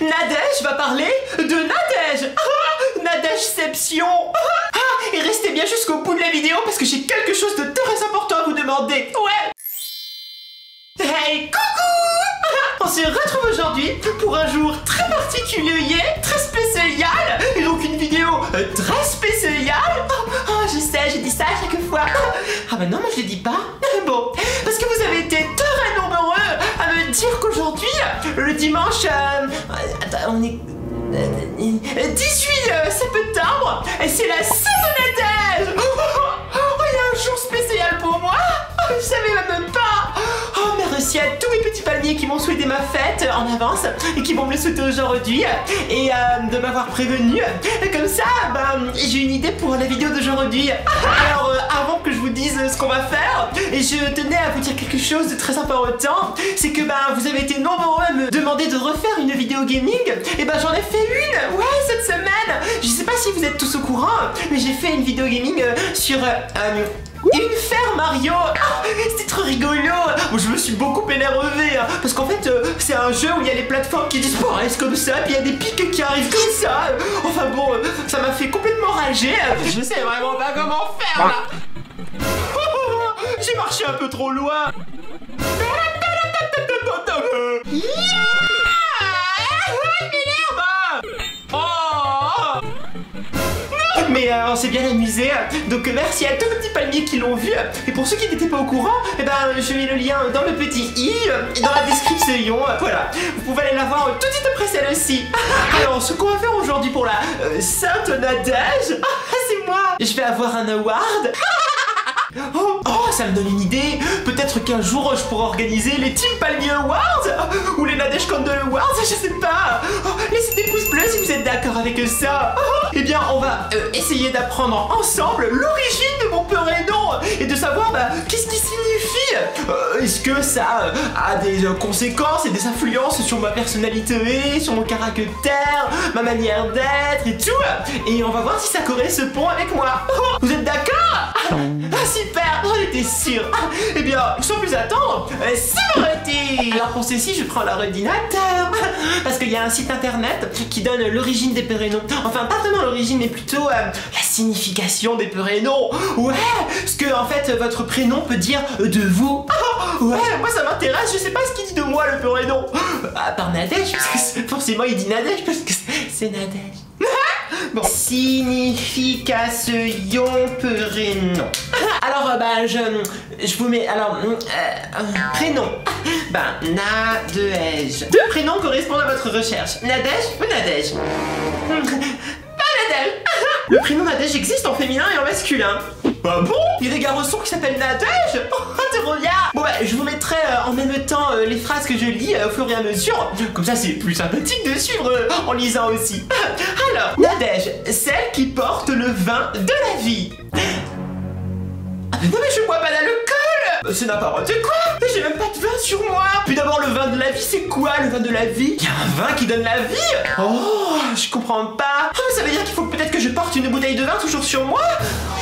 Nadège va parler de Nadège. Nadègeception. Et restez bien jusqu'au bout de la vidéo parce que j'ai quelque chose de très important à vous demander. Ouais. Hey, coucou. On se retrouve aujourd'hui pour un jour très particulier, très spécial. Et donc une vidéo très spéciale. Oh, je sais, j'ai dit ça à chaque fois. Ah bah non, moi je le dis pas. Bon, parce que vous avez été très nombreux à me dire qu'aujourd'hui, le dimanche, attends, on est 18 septembre, et c'est la Saint-Nadège. Il y a un jour spécial pour moi. Je savais même pas. Oh, merci à tous mes petits palmiers qui m'ont souhaité ma fête en avance et qui vont me le souhaiter aujourd'hui et de m'avoir prévenu. Comme ça, j'ai une idée pour la vidéo d'aujourd'hui. Alors, avant que je vous dise ce qu'on va faire, et je tenais à vous dire quelque chose de très important, c'est que vous avez été nombreux à me demander de refaire une vidéo gaming. Et j'en ai fait une, ouais, cette semaine. Je sais pas si vous êtes tous au courant, mais j'ai fait une vidéo gaming sur une ferme Mario. C'était trop rigolo. Je me suis beaucoup énervé parce qu'en fait c'est un jeu où il y a les plateformes qui disparaissent comme ça, puis il y a des pics qui arrivent comme ça. Enfin bon, ça m'a fait complètement rager. Je sais vraiment pas comment faire là. J'ai marché un peu trop loin. Mais on s'est bien amusé, donc merci à tous les petits palmiers qui l'ont vu. Et pour ceux qui n'étaient pas au courant, je mets le lien dans le petit i et dans la description. Voilà, vous pouvez aller la voir tout de suite après celle-ci. Alors, ce qu'on va faire aujourd'hui pour la Sainte-Nadège, c'est moi. Je vais avoir un award. Oh, ça me donne une idée. Peut-être qu'un jour je pourrai organiser les Team Palmier Awards ou les Nadège Candle Awards, je sais pas. Laissez des pouces bleus si vous êtes d'accord avec ça. Eh bien, on va essayer d'apprendre ensemble l'origine de mon prénom et de savoir qu'est-ce qui signifie. Est-ce que ça a des conséquences et des influences sur ma personnalité, sur mon caractère, ma manière d'être et tout. Et on va voir si ça correspond avec moi. Vous êtes d'accord? Ah, super, j'en étais sûre. Eh bien, sans plus attendre, c'est parti. Alors pour ceci, je prends l'ordinateur parce qu'il y a un site internet qui donne l'origine des prénoms. Enfin, pas vraiment l'origine, mais plutôt la signification des prénoms. Ouais, ce que en fait votre prénom peut dire de vous. Ouais, moi ça m'intéresse, je sais pas ce qu'il dit de moi le prénom. À part Nadège, parce que forcément il dit Nadège parce que c'est Nadège. Bon, signification prénom. Alors je vous mets prénom. Nadège. Deux prénoms correspondent à votre recherche. Nadège ou Nadège? Pas Nadège. Le prénom Nadège existe en féminin et en masculin. Ah bon? Il y a des garçons qui s'appellent Nadège? Oh, trop bien. Bon je vous mettrai en même temps les phrases que je lis au fur et à mesure. Comme ça c'est plus sympathique de suivre en lisant aussi. Alors, Nadège, celle qui porte le vin de la vie. Ah mais non mais je bois pas d'alcool. C'est n'importe quoi. J'ai même pas de vin sur moi. Puis d'abord le vin de la vie, c'est quoi le vin de la vie? Il y a un vin qui donne la vie? Oh, je comprends pas. Oh, mais ça veut dire qu'il faut peut-être que je porte une bouteille de vin toujours sur moi?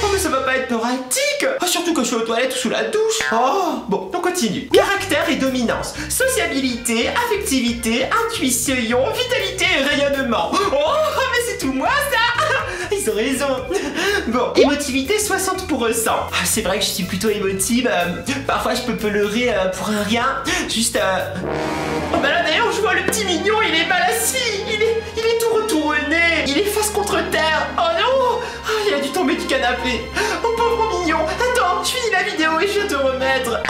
Oh mais ça va pas être pratique. Oh, surtout quand je suis aux toilettes ou sous la douche. Oh, bon, on continue. Caractère et dominance. Sociabilité, affectivité, intuition, vitalité et rayonnement. Oh, mais c'est tout moi ça. Ils ont raison. Bon, émotivité 60%. C'est vrai que je suis plutôt émotive. Parfois je peux pleurer pour un rien. Juste Oh là d'ailleurs je vois le petit mignon, il est mal assis. Il est tout retourné. Il est face contre terre. Oh non. Il a dû tomber du canapé. Oh pauvre mignon. Attends, je finis la vidéo et je vais te remettre.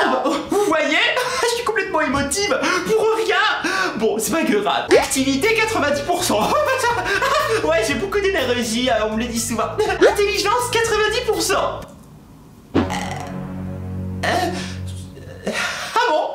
Vous voyez? Je suis complètement émotive pour rien. Bon, c'est pas grave. Activité 90%. Ouais, j'ai beaucoup d'énergie, on me le dit souvent. Intelligence 90%. Ah bon?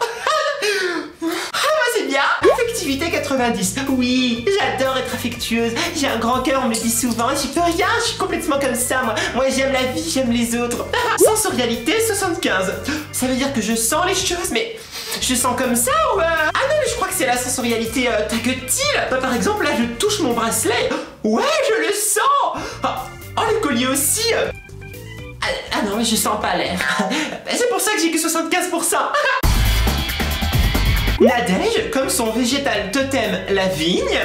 C'est bien. Affectivité 90. Oui, j'adore être affectueuse. J'ai un grand cœur, on me le dit souvent. J'y peux rien, je suis complètement comme ça, moi. Moi, j'aime la vie, j'aime les autres. Sensorialité 75. Ça veut dire que je sens les choses, mais je sens comme ça ou Ah non, mais je crois que c'est la sensorialité tactile. Par exemple, là, je touche mon bracelet. Ouais, je le sens. Oh, le collier aussi. Ah non, mais je sens pas l'air. C'est pour ça que j'ai que 75%. Nadège, comme son végétal totem, la vigne.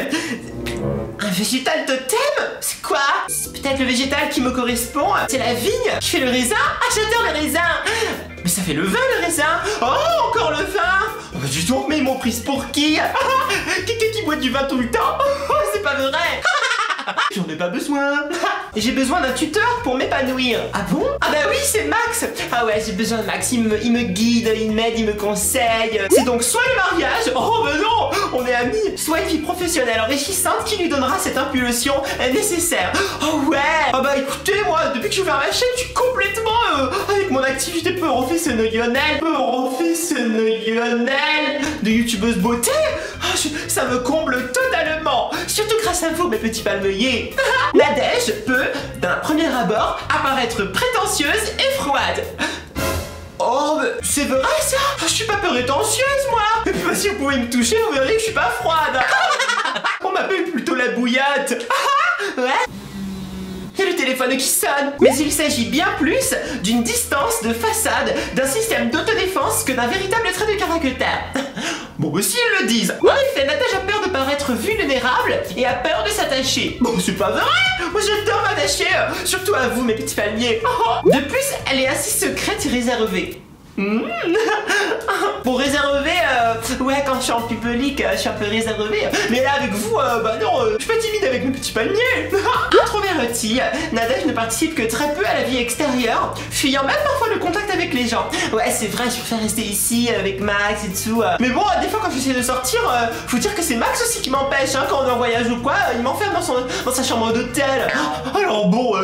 Un végétal totem? C'est quoi? C'est peut-être le végétal qui me correspond. C'est la vigne qui fait le raisin. Ah, j'adore les raisins. Mais ça fait le vin, le raisin. Oh, encore le vin. Oh, bah, dis donc, mais ils m'ont prise pour qui? Quelqu'un qui boit du vin tout le temps? Oh, c'est pas vrai. J'en ai pas besoin. J'ai besoin d'un tuteur pour m'épanouir. Ah bon? Ah bah oui, c'est Max. Ah ouais, j'ai besoin de Max. Il me guide, il m'aide, il me conseille. C'est donc soit le mariage, oh mais non, on est amis, soit une vie professionnelle enrichissante qui lui donnera cette impulsion nécessaire. Oh ouais. Ah bah écoutez, moi, depuis que j'ai ouvert ma chaîne, je suis complètement avec mon activité professionnelle de youtubeuse beauté. Ça me comble totalement. Surtout grâce à vous, mes petits palmiers. Nadège peut, d'un premier abord, apparaître prétentieuse et froide. Oh, mais c'est vrai ça? Je suis pas prétentieuse, moi. Et puis si vous pouvez me toucher, vous verrez que je suis pas froide. On m'appelle plutôt la bouillotte. Ouais. Il y a le téléphone qui sonne. Mais il s'agit bien plus d'une distance de façade, d'un système d'autodéfense que d'un véritable trait de caractère. Bon, bah si ils le disent. En effet, Nadège a peur de paraître vulnérable et a peur de s'attacher. Bon, c'est pas vrai. Moi, j'adore m'attacher. Surtout à vous, mes petits palmiers. De plus, elle est assez secrète et réservée. Pour réserver, ouais, quand je suis en public, je suis un peu réservé. Mais là, avec vous, bah non, je suis pas timide avec mes petits palmiers. Introvertie, Nadège ne participe que très peu à la vie extérieure, fuyant même parfois le contact avec les gens. Ouais, c'est vrai, je préfère rester ici avec Max et tout. Mais bon, des fois, quand j'essaie de sortir, faut dire que c'est Max aussi qui m'empêche, hein, quand on est en voyage ou quoi, il m'enferme dans sa chambre d'hôtel. Alors bon,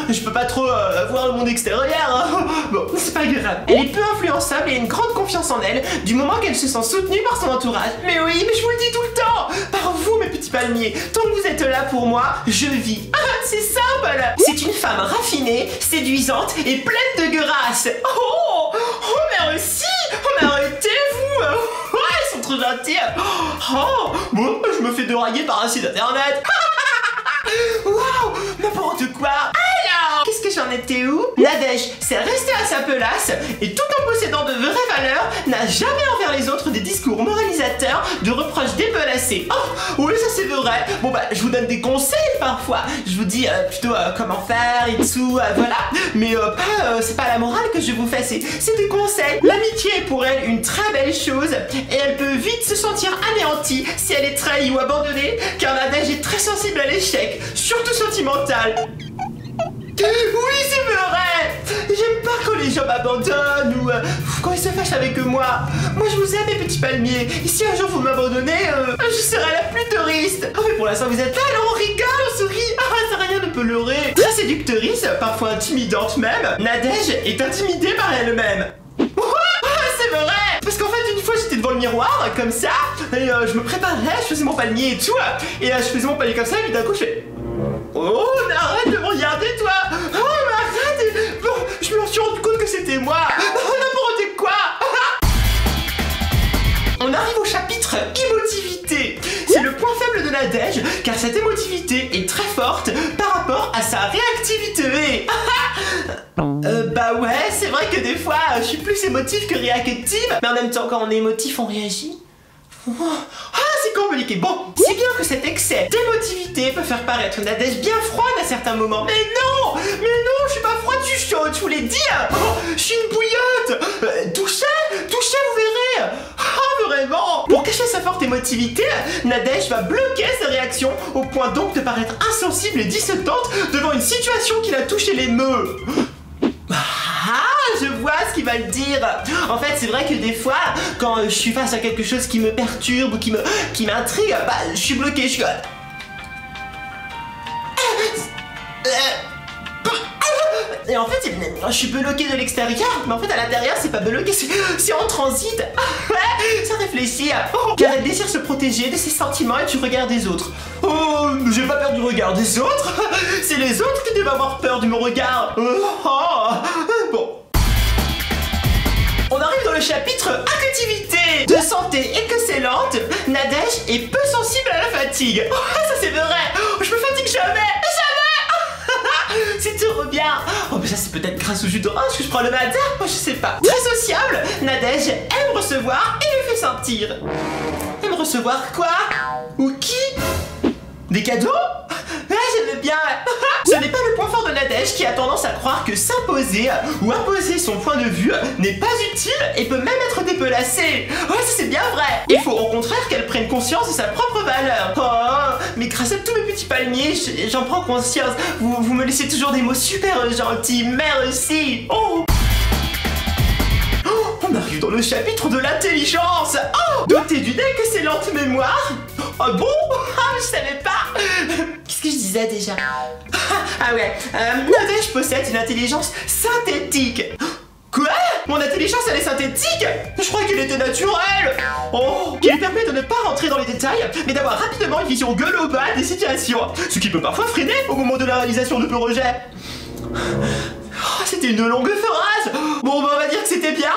je peux pas trop voir le monde extérieur. Hein. Bon, c'est pas grave. Elle est peu influençable et a une grande confiance en elle du moment qu'elle se sent soutenue par son entourage. Mais oui, mais je vous le dis tout le temps, par vous mes petits palmiers, tant que vous êtes là pour moi, je vis. C'est simple. C'est une femme raffinée, séduisante et pleine de grâce. Oh, merci. Oh, mais arrêtez-vous. Ils sont trop gentils. Oh, bon, je me fais dérailler par un site internet. Waouh, n'importe quoi. Qu'est-ce que j'en étais où? Nadège s'est restée à sa place et tout en possédant de vraies valeurs, n'a jamais envers les autres des discours moralisateurs, de reproches déplacés. Oh, oui, ça c'est vrai. Bon bah, je vous donne des conseils parfois. Je vous dis plutôt comment faire et tout, voilà. Mais c'est pas la morale que je vous fais, c'est des conseils. L'amitié est pour elle une très belle chose et elle peut vite se sentir anéantie si elle est trahie ou abandonnée, car Nadège est très sensible à l'échec, surtout sentimental. Oui, c'est vrai. J'aime pas quand les gens m'abandonnent ou quand ils se fâchent avec moi. Moi, je vous aime, mes petits palmiers. Et si un jour vous m'abandonnez, je serai la plus touriste. Oh, mais pour l'instant, vous êtes là, alors on rigole, on sourit. C'est rien de pleurer. Très séductrice, parfois intimidante même, Nadège est intimidée par elle-même. C'est vrai. Parce qu'en fait, une fois, j'étais devant le miroir, comme ça, et je me préparais, je faisais mon palmier et tout, et je faisais mon palmier comme ça, et puis d'un coup, je fais... Oh, mais arrête de me regarder, toi. Oh, mais arrête. Bon, je me suis rendu compte que c'était moi. N'importe quoi. On arrive au chapitre émotivité. C'est le point faible de Nadège, car cette émotivité est très forte par rapport à sa réactivité. Bah ouais, c'est vrai que des fois, je suis plus émotif que réactive, mais en même temps, quand on est émotif, on réagit. C'est compliqué. Bon, si bien que cet excès d'émotivité peut faire paraître Nadège bien froide à certains moments. Mais non, je suis pas froide, je suis chaude, je vous l'ai dit. Je suis une bouillotte. Touchez, vous verrez. Vraiment. Pour cacher sa forte émotivité, Nadège va bloquer ses réactions au point donc de paraître insensible et dissetante devant une situation qui l'a touché l'émeu. Je vois ce qu'il va le dire. En fait, c'est vrai que des fois, quand je suis face à quelque chose qui me perturbe ou qui m'intrigue, bah, je suis bloqué, je suis... Et en fait, je suis bloqué de l'extérieur, mais en fait, à l'intérieur, c'est pas bloqué, c'est en transit. Ça réfléchit. Car elle désire se protéger de ses sentiments et du regard des autres. Oh, j'ai pas peur du regard des autres. C'est les autres qui doivent avoir peur de mon regard. Bon. On arrive dans le chapitre activité. De santé excellente, Nadège est peu sensible à la fatigue. Ça c'est vrai. Je me fatigue jamais. c'est trop bien. Oh, mais ça, c'est peut-être grâce au jus d'orange que je prends le matin. Moi, je sais pas. Très sociable, Nadège aime recevoir et le fait sentir. Aime recevoir quoi? Ou qui? Des cadeaux? Ah, j'aime bien. Ce n'est pas le point fort de Nadège qui a tendance à croire que s'imposer ou imposer son point de vue n'est pas utile et peut même être déplacé. Ouais, ça c'est bien vrai. Il faut au contraire qu'elle prenne conscience de sa propre valeur. Oh, mais grâce à tous mes petits palmiers, j'en prends conscience. Vous me laissez toujours des mots super gentils. Merci. Oh, on arrive dans le chapitre de l'intelligence. Oh, doté d'une excellente mémoire. Ah bon? Ah, je savais pas. Qu'est-ce que je disais déjà? Ah ouais, Nadège possède une intelligence synthétique. Quoi? Mon intelligence, elle est synthétique? Je crois qu'elle était naturelle. Oh, qui lui permet de ne pas rentrer dans les détails, mais d'avoir rapidement une vision globale des situations, ce qui peut parfois freiner au moment de la réalisation de projets. Oh, c'était une longue phrase. Bon, bah, on va dire que c'était bien.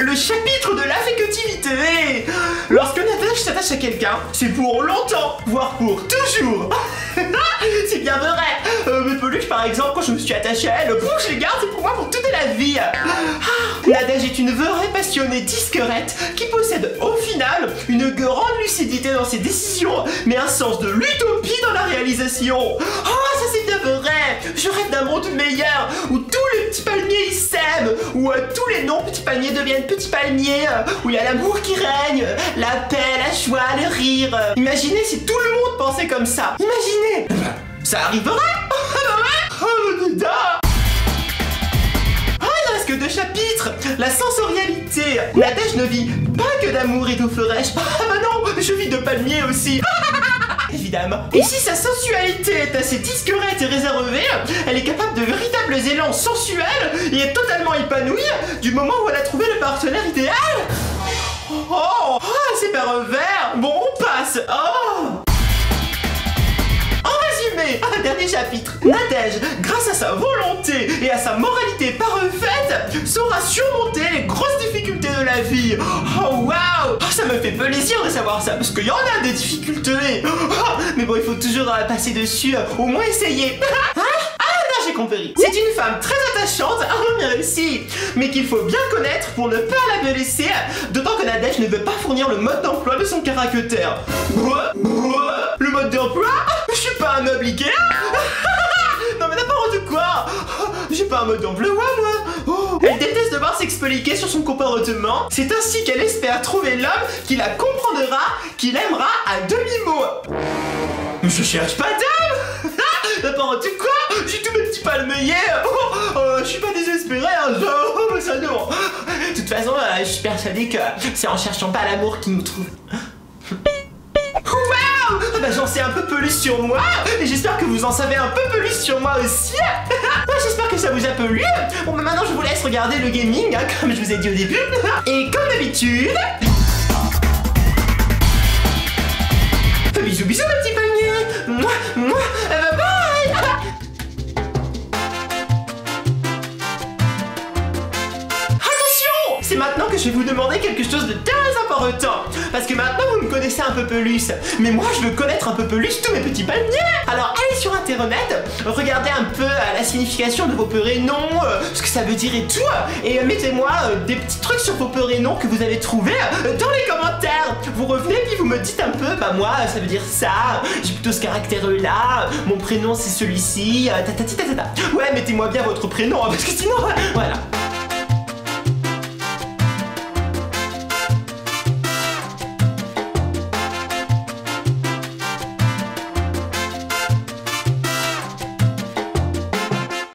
Le chapitre de l'affectivité. Lorsque Nadège s'attache à quelqu'un, c'est pour longtemps, voire pour toujours. C'est bien vrai. Mes peluches, par exemple, quand je me suis attachée à elle, je les garde, c'est pour moi pour toute la vie. Nadège est une vraie passionnée discrète qui possède au final une grande lucidité dans ses décisions, mais un sens de l'utopie dans la réalisation. Oh, ça c'est bien vrai. Je rêve d'un monde meilleur où tous les petits palmiers ils s'aiment, où tous les non-petits palmiers deviennent petits palmiers, où il y a l'amour qui règne, la paix, la joie, le rire. Imaginez si tout le monde pensait comme ça. Imaginez. Ça arriverait. Il reste que 2 chapitres. La sensorialité. Nadège ne vit pas que d'amour et d'eau fraîche. Ah bah non, je vis de palmiers aussi. Évidemment. Et si sa sensualité est assez discrète et réservée, elle est capable de véritables élans sensuels et est totalement épanouie du moment où elle a trouvé le partenaire idéal. Oh, c'est pervers. Bon, on passe. Oh. Un dernier chapitre. Nadège, grâce à sa volonté et à sa moralité parfaite, saura surmonter les grosses difficultés de la vie. Oh waouh, ça me fait plaisir de savoir ça, parce qu'il y en a des difficultés. Mais bon, il faut toujours passer dessus, au moins essayer. J'ai compris. C'est une femme très attachante, merci, mais qu'il faut bien connaître pour ne pas la blesser, d'autant que Nadège ne veut pas fournir le mode d'emploi de son caractère. Le mode d'emploi? Je suis pas un meuble Ikea. Non mais n'importe quoi. J'ai pas un mode d'emploi, moi. Elle déteste devoir s'expliquer sur son comportement. C'est ainsi qu'elle espère trouver l'homme qui la comprendra, qui l'aimera à demi-mot. Je cherche pas d'homme. N'importe quoi. J'ai tous mes petits palmiers. Je suis pas désespéré, hein. Ça non. De toute façon, je suis persuadée que c'est en cherchant pas l'amour qu'il nous trouve. Waouh! Bah, j'en sais un peu plus sur moi, et j'espère que vous en savez un peu plus sur moi aussi. J'espère que ça vous a plu. Bon, bah maintenant je vous laisse regarder le gaming, hein, comme je vous ai dit au début. Et comme d'habitude, bisous bisous mes petits palmiers. Bye bye. C'est maintenant que je vais vous demander quelque chose de très important. Parce que maintenant vous me connaissez un peu plus. Mais moi je veux connaître un peu plus tous mes petits palmiers. Alors allez sur internet, regardez un peu la signification de vos prénoms, ce que ça veut dire et tout. Et mettez-moi des petits trucs sur vos prénoms que vous avez trouvés dans les commentaires. Vous revenez puis vous me dites un peu, bah moi ça veut dire ça, j'ai plutôt ce caractère là, mon prénom c'est celui-ci, tatati tatata. Ouais, mettez-moi bien votre prénom, parce que sinon, voilà.